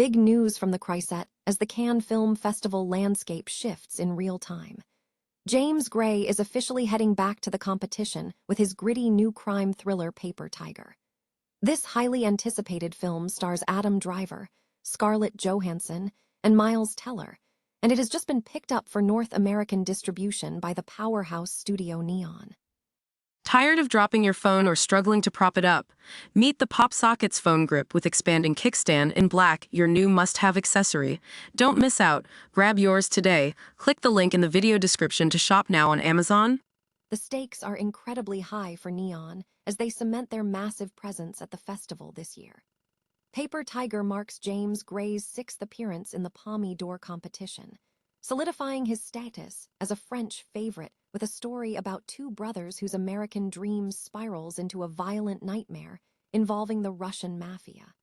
Big news from the Croisette as the Cannes Film Festival landscape shifts in real time. James Gray is officially heading back to the competition with his gritty new crime thriller Paper Tiger. This highly anticipated film stars Adam Driver, Scarlett Johansson, and Miles Teller, and it has just been picked up for North American distribution by the powerhouse studio Neon. Tired of dropping your phone or struggling to prop it up? Meet the PopSockets phone grip with expanding kickstand in black, your new must-have accessory. Don't miss out. Grab yours today. Click the link in the video description to shop now on Amazon. The stakes are incredibly high for Neon as they cement their massive presence at the festival this year. Paper Tiger marks James Gray's sixth appearance in the Palme d'Or competition, solidifying his status as a French favorite with a story about two brothers whose American dream spirals into a violent nightmare involving the Russian mafia.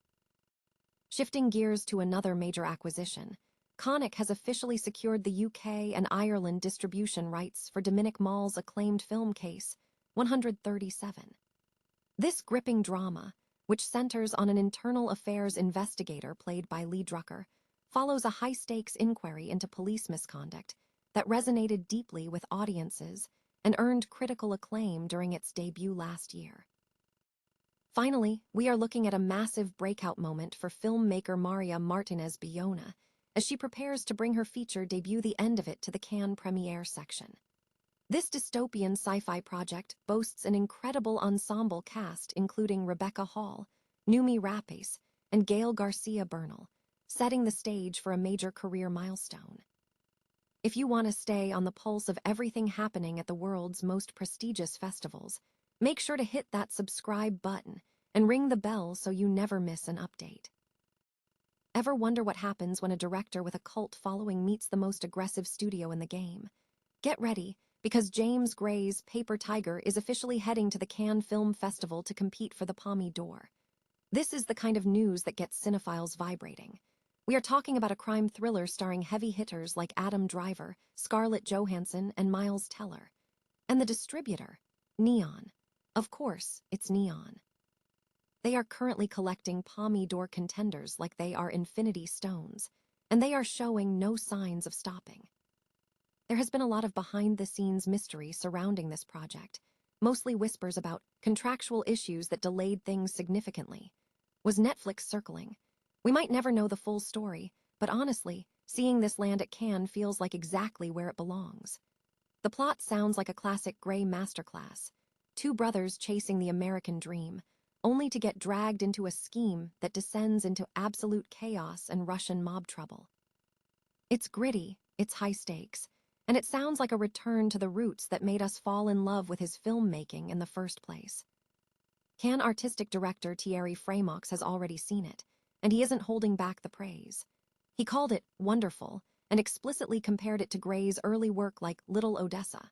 Shifting gears to another major acquisition, Cannes has officially secured the UK and Ireland distribution rights for Dominik Moll's acclaimed film Case 137. This gripping drama, which centers on an internal affairs investigator played by Lee Drucker, follows a high-stakes inquiry into police misconduct that resonated deeply with audiences and earned critical acclaim during its debut last year. Finally, we are looking at a massive breakout moment for filmmaker Maria Martínez Bayona as she prepares to bring her feature debut The End of It to the Cannes Première section. This dystopian sci-fi project boasts an incredible ensemble cast including Rebecca Hall, Noomi Rapace, and Gael García Bernal, setting the stage for a major career milestone. If you want to stay on the pulse of everything happening at the world's most prestigious festivals, make sure to hit that subscribe button and ring the bell so you never miss an update. Ever wonder what happens when a director with a cult following meets the most aggressive studio in the game? Get ready, because James Gray's Paper Tiger is officially heading to the Cannes Film Festival to compete for the Palme d'Or. This is the kind of news that gets cinephiles vibrating. We are talking about a crime thriller starring heavy hitters like Adam Driver, Scarlett Johansson, and Miles Teller. And the distributor, Neon. Of course, it's Neon. They are currently collecting Palme d'Or contenders like they are infinity stones, and they are showing no signs of stopping. There has been a lot of behind-the-scenes mystery surrounding this project, mostly whispers about contractual issues that delayed things significantly. Was Netflix circling? We might never know the full story, but honestly, seeing this land at Cannes feels like exactly where it belongs. The plot sounds like a classic Gray masterclass. Two brothers chasing the American dream, only to get dragged into a scheme that descends into absolute chaos and Russian mob trouble. It's gritty, it's high stakes, and it sounds like a return to the roots that made us fall in love with his filmmaking in the first place. Cannes artistic director Thierry Frémaux has already seen it, and he isn't holding back the praise. He called it wonderful and explicitly compared it to Gray's early work like Little Odessa.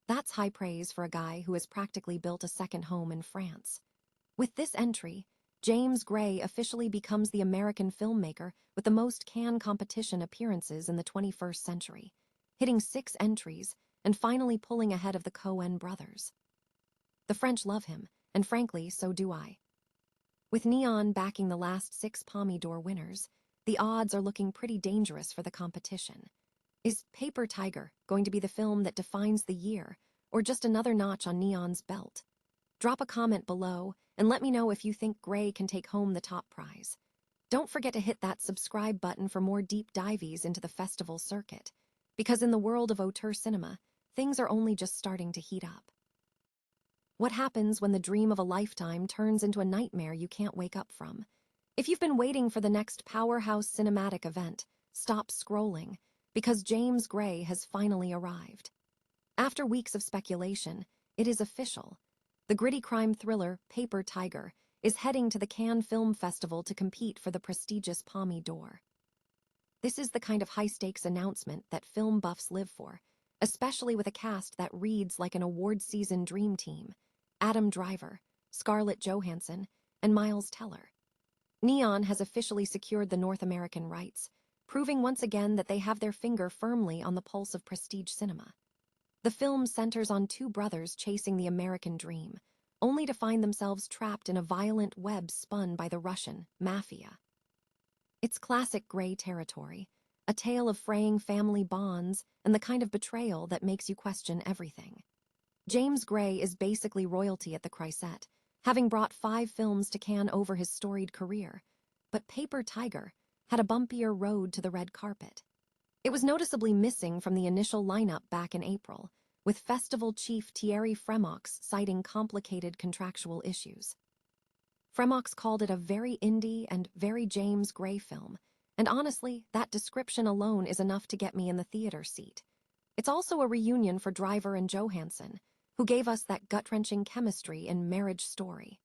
That's high praise for a guy who has practically built a second home in France. With this entry, James Gray officially becomes the American filmmaker with the most Cannes competition appearances in the 21st century, hitting 6 entries and finally pulling ahead of the Coen brothers. The French love him, and frankly, so do I. With Neon backing the last 6 Palme d'Or winners, the odds are looking pretty dangerous for the competition. Is Paper Tiger going to be the film that defines the year, or just another notch on Neon's belt? Drop a comment below and let me know if you think Gray can take home the top prize. Don't forget to hit that subscribe button for more deep dives into the festival circuit, because in the world of auteur cinema, things are only just starting to heat up. What happens when the dream of a lifetime turns into a nightmare you can't wake up from? If you've been waiting for the next powerhouse cinematic event, stop scrolling, because James Gray has finally arrived. After weeks of speculation, it is official. The gritty crime thriller Paper Tiger is heading to the Cannes Film Festival to compete for the prestigious Palme d'Or. This is the kind of high-stakes announcement that film buffs live for, especially with a cast that reads like an award-season dream team: Adam Driver, Scarlett Johansson, and Miles Teller. Neon has officially secured the North American rights, proving once again that they have their finger firmly on the pulse of prestige cinema. The film centers on two brothers chasing the American dream, only to find themselves trapped in a violent web spun by the Russian mafia. It's classic gray territory, a tale of fraying family bonds and the kind of betrayal that makes you question everything. James Gray is basically royalty at the Croisette, having brought 5 films to Cannes over his storied career, but Paper Tiger had a bumpier road to the red carpet. It was noticeably missing from the initial lineup back in April, with festival chief Thierry Frémaux citing complicated contractual issues. Frémaux called it a very indie and very James Gray film, and honestly, that description alone is enough to get me in the theater seat. It's also a reunion for Driver and Johansson, who gave us that gut-wrenching chemistry in Marriage Story.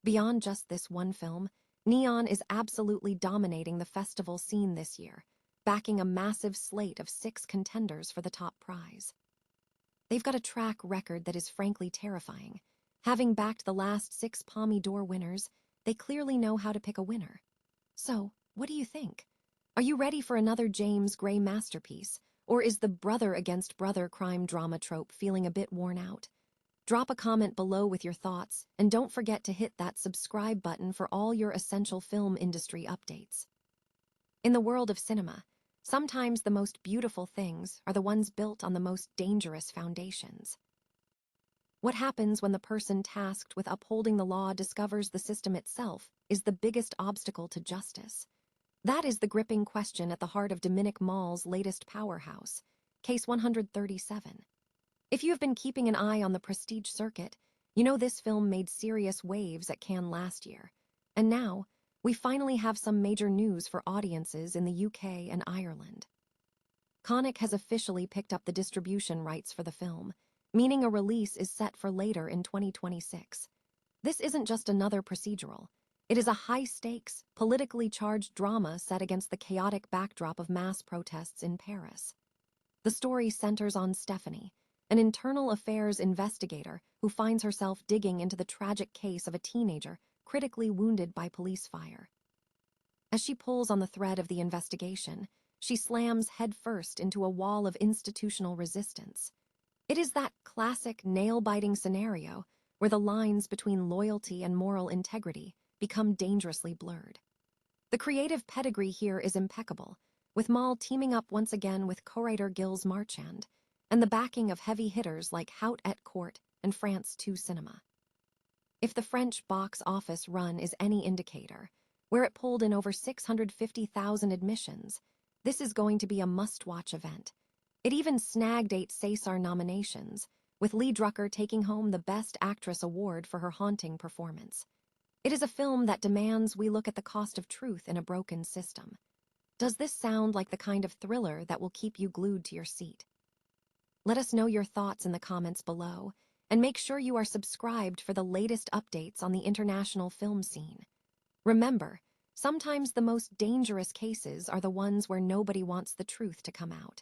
Beyond just this one film, Neon is absolutely dominating the festival scene this year, backing a massive slate of 6 contenders for the top prize. They've got a track record that is frankly terrifying. Having backed the last 6 Palme d'Or winners, they clearly know how to pick a winner. So, what do you think? Are you ready for another James Gray masterpiece, or is the brother against brother crime drama trope feeling a bit worn out? Drop a comment below with your thoughts, and don't forget to hit that subscribe button for all your essential film industry updates. In the world of cinema, sometimes the most beautiful things are the ones built on the most dangerous foundations. What happens when the person tasked with upholding the law discovers the system itself is the biggest obstacle to justice? That is the gripping question at the heart of Dominik Moll's latest powerhouse, Case 137. If you have been keeping an eye on the prestige circuit, you know this film made serious waves at Cannes last year. And now, we finally have some major news for audiences in the UK and Ireland. Cannes has officially picked up the distribution rights for the film, meaning a release is set for later in 2026. This isn't just another procedural. It is a high-stakes, politically charged drama set against the chaotic backdrop of mass protests in Paris. The story centers on Stephanie, an internal affairs investigator who finds herself digging into the tragic case of a teenager critically wounded by police fire. As she pulls on the thread of the investigation, she slams headfirst into a wall of institutional resistance. It is that classic nail-biting scenario where the lines between loyalty and moral integrity become dangerously blurred. The creative pedigree here is impeccable, with Moll teaming up once again with co-writer Gilles Marchand, and the backing of heavy hitters like Haute et Court and France 2 Cinema. If the French box office run is any indicator, where it pulled in over 650,000 admissions, this is going to be a must-watch event. It even snagged 8 César nominations, with Lee Drucker taking home the Best Actress award for her haunting performance. It is a film that demands we look at the cost of truth in a broken system. Does this sound like the kind of thriller that will keep you glued to your seat? Let us know your thoughts in the comments below, and make sure you are subscribed for the latest updates on the international film scene. Remember, sometimes the most dangerous cases are the ones where nobody wants the truth to come out.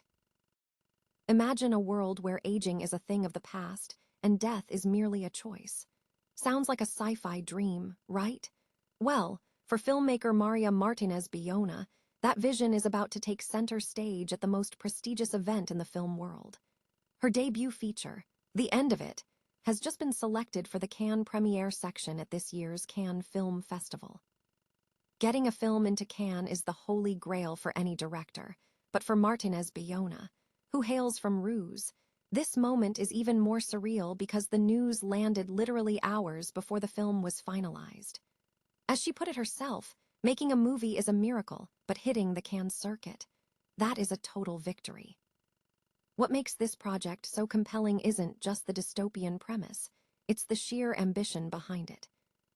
Imagine a world where aging is a thing of the past and death is merely a choice. Sounds like a sci-fi dream, right? Well, for filmmaker Maria Martínez Bayona, that vision is about to take center stage at the most prestigious event in the film world. Her debut feature, The End of It, has just been selected for the Cannes Première section at this year's Cannes Film Festival. Getting a film into Cannes is the holy grail for any director, but for Martínez Bayona, who hails from Rouge, this moment is even more surreal because the news landed literally hours before the film was finalized. As she put it herself, making a movie is a miracle, but hitting the Cannes circuit, that is a total victory. What makes this project so compelling isn't just the dystopian premise, it's the sheer ambition behind it.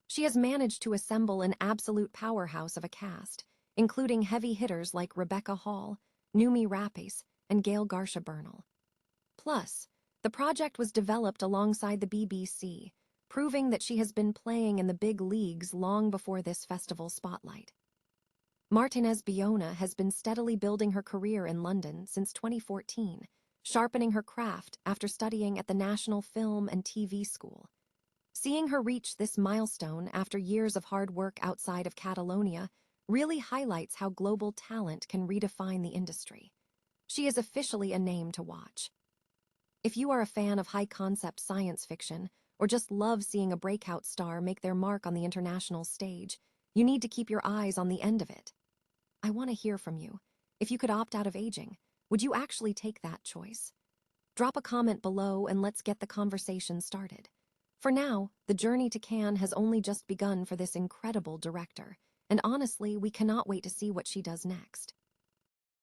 She has managed to assemble an absolute powerhouse of a cast, including heavy hitters like Rebecca Hall, Noomi Rapace, and Gael García Bernal. Plus, the project was developed alongside the BBC, proving that she has been playing in the big leagues long before this festival spotlight. Martínez Bayona has been steadily building her career in London since 2014, sharpening her craft after studying at the National Film and TV School. Seeing her reach this milestone after years of hard work outside of Catalonia really highlights how global talent can redefine the industry. She is officially a name to watch. If you are a fan of high-concept science fiction, or just love seeing a breakout star make their mark on the international stage, you need to keep your eyes on The End of It. I want to hear from you. If you could opt out of aging, would you actually take that choice? Drop a comment below and let's get the conversation started. For now, the journey to Cannes has only just begun for this incredible director, and honestly, we cannot wait to see what she does next.